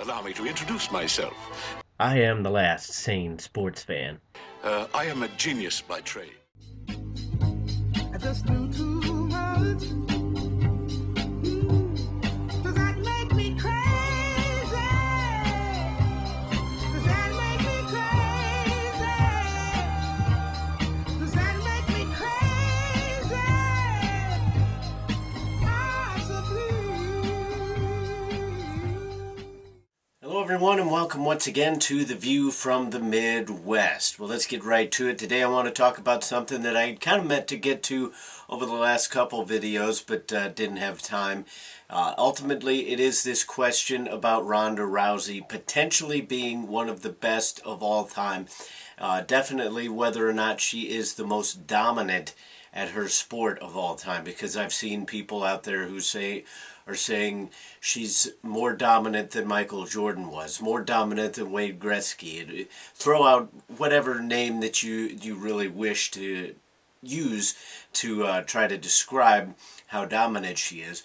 Allow me to introduce myself. I am the last sane sports fan. I am a genius by trade. I just knew too much. Does that make me crazy? Does that make me crazy? Does that make me crazy? Possibly. Hello everyone and welcome once again to The View from the Midwest. Well, let's get right to it. Today I want to talk about something that I kind of meant to get to over the last couple videos but didn't have time. Ultimately, it is this question about Ronda Rousey potentially being one of the best of all time. Definitely whether or not she is the most dominant at her sport of all time, because I've seen people out there who are saying she's more dominant than Michael Jordan was, more dominant than Wayne Gretzky. Throw out whatever name that you really wish to use to try to describe how dominant she is.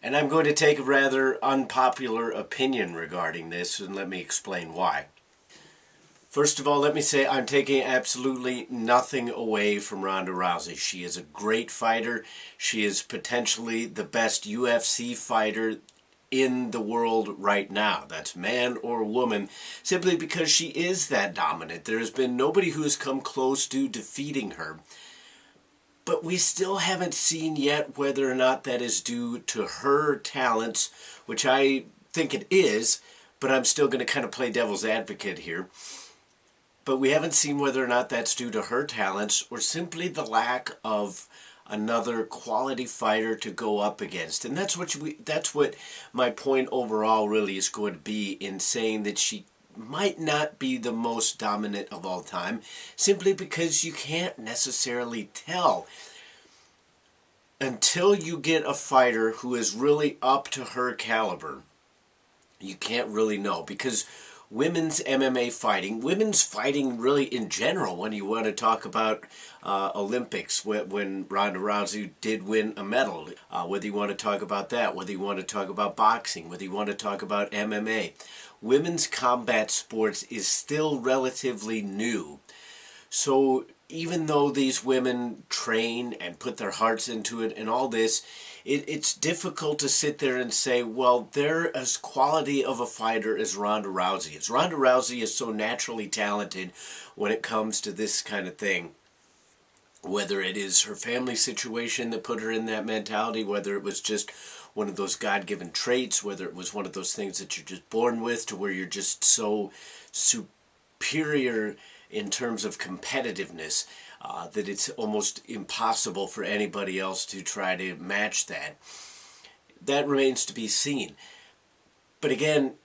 And I'm going to take a rather unpopular opinion regarding this, and let me explain why. First of all, let me say I'm taking absolutely nothing away from Ronda Rousey. She is a great fighter. She is potentially the best UFC fighter in the world right now. That's man or woman, simply because she is that dominant. There has been nobody who has come close to defeating her. But we still haven't seen yet whether or not that is due to her talents, which I think it is, but I'm still going to kind of play devil's advocate here. But we haven't seen whether or not that's due to her talents or simply the lack of another quality fighter to go up against. And that's what my point overall really is going to be in saying that she might not be the most dominant of all time, simply because you can't necessarily tell until you get a fighter who is really up to her caliber. You can't really know, because women's MMA fighting, women's fighting really in general, when you want to talk about Olympics, when Ronda Rousey did win a medal, whether you want to talk about that, whether you want to talk about boxing, whether you want to talk about MMA, women's combat sports is still relatively new. So even though these women train and put their hearts into it and all this, it's difficult to sit there and say, well, they're as quality of a fighter as Ronda Rousey is. Ronda Rousey is so naturally talented when it comes to this kind of thing. Whether it is her family situation that put her in that mentality, whether it was just one of those God-given traits, whether it was one of those things that you're just born with, to where you're just so superior in terms of competitiveness that it's almost impossible for anybody else to try to match that. That remains to be seen. But again,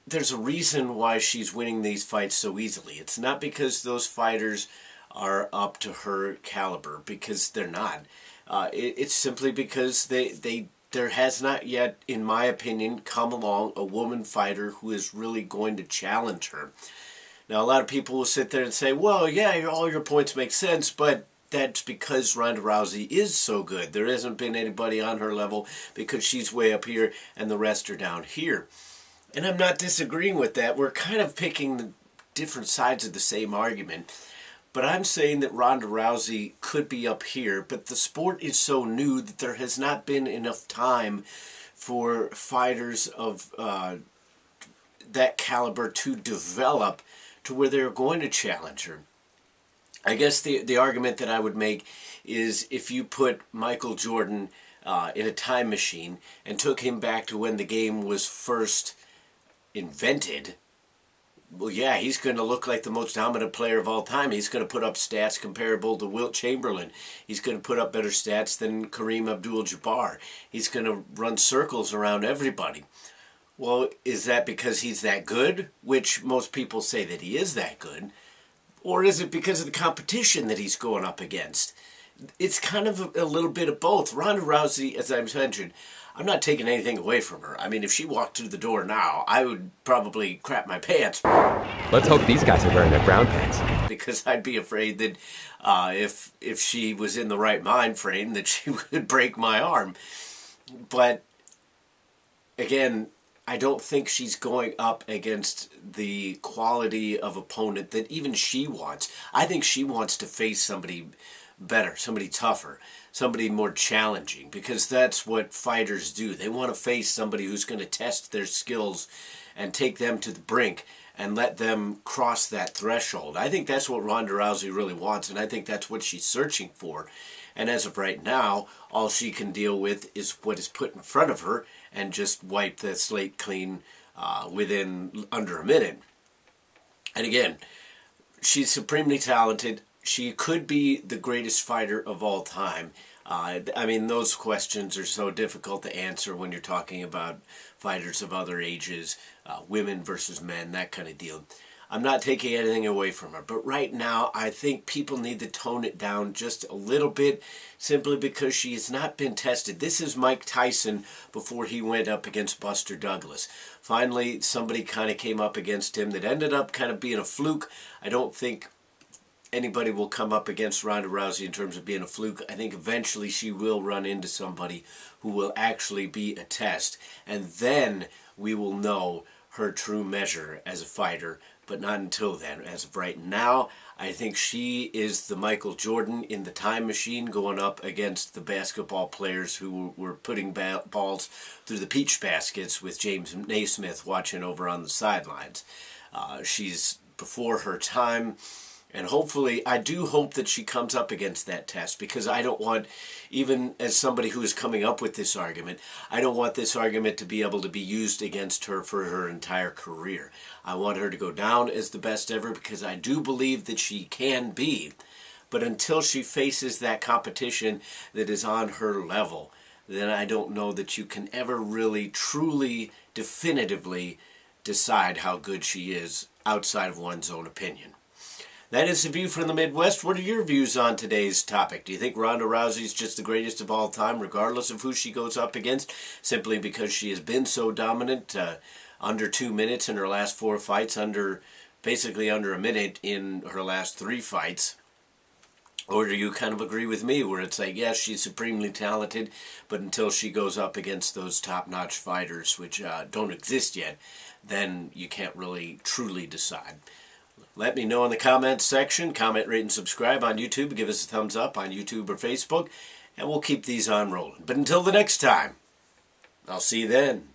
there's a reason why she's winning these fights so easily. It's not because those fighters are up to her caliber, because they're not. It's simply because there has not yet, in my opinion, come along a woman fighter who is really going to challenge her. Now, a lot of people will sit there and say, well, yeah, all your points make sense, but that's because Ronda Rousey is so good. There hasn't been anybody on her level because she's way up here and the rest are down here. And I'm not disagreeing with that. We're kind of picking the different sides of the same argument. But I'm saying that Ronda Rousey could be up here, but the sport is so new that there has not been enough time for fighters of that caliber to develop to where they're going to challenge her. I guess the argument that I would make is, if you put Michael Jordan in a time machine and took him back to when the game was first invented, well, yeah, he's going to look like the most dominant player of all time. He's going to put up stats comparable to Wilt Chamberlain. He's going to put up better stats than Kareem Abdul-Jabbar. He's going to run circles around everybody. Well, is that because he's that good, which most people say that he is that good, or is it because of the competition that he's going up against? It's kind of a little bit of both. Ronda Rousey, as I mentioned, I'm not taking anything away from her. I mean, if she walked through the door now, I would probably crap my pants. Let's hope these guys are wearing their brown pants. Because I'd be afraid that if she was in the right mind frame, that she would break my arm. But again, I don't think she's going up against the quality of opponent that even she wants. I think she wants to face somebody better, somebody tougher, somebody more challenging, because that's what fighters do. They want to face somebody who's going to test their skills and take them to the brink and let them cross that threshold. I think that's what Ronda Rousey really wants, and I think that's what she's searching for. And as of right now, all she can deal with is what is put in front of her and just wipe the slate clean within under a minute. And again, she's supremely talented. She could be the greatest fighter of all time. I mean, those questions are so difficult to answer when you're talking about fighters of other ages, women versus men, that kind of deal. I'm not taking anything away from her, but right now I think people need to tone it down just a little bit, simply because she has not been tested. This is Mike Tyson before he went up against Buster Douglas. Finally, somebody kind of came up against him that ended up kind of being a fluke. I don't think anybody will come up against Ronda Rousey in terms of being a fluke. I think eventually she will run into somebody who will actually be a test, and then we will know her true measure as a fighter, but not until then. As of right now, I think she is the Michael Jordan in the time machine going up against the basketball players who were putting balls through the peach baskets with James Naismith watching over on the sidelines. She's before her time. And hopefully, I do hope that she comes up against that test, because I don't want, even as somebody who is coming up with this argument, I don't want this argument to be able to be used against her for her entire career. I want her to go down as the best ever, because I do believe that she can be. But until she faces that competition that is on her level, then I don't know that you can ever really, truly, definitively decide how good she is outside of one's own opinion. That is the view from the Midwest. What are your views on today's topic? Do you think Ronda Rousey is just the greatest of all time, regardless of who she goes up against, simply because she has been so dominant, under 2 minutes in her last 4 fights, basically under a minute in her last 3 fights? Or do you kind of agree with me, where it's like, yes, she's supremely talented, but until she goes up against those top-notch fighters, which don't exist yet, then you can't really truly decide. Let me know in the comments section. Comment, rate, and subscribe on YouTube. Give us a thumbs up on YouTube or Facebook, and we'll keep these on rolling. But until the next time, I'll see you then.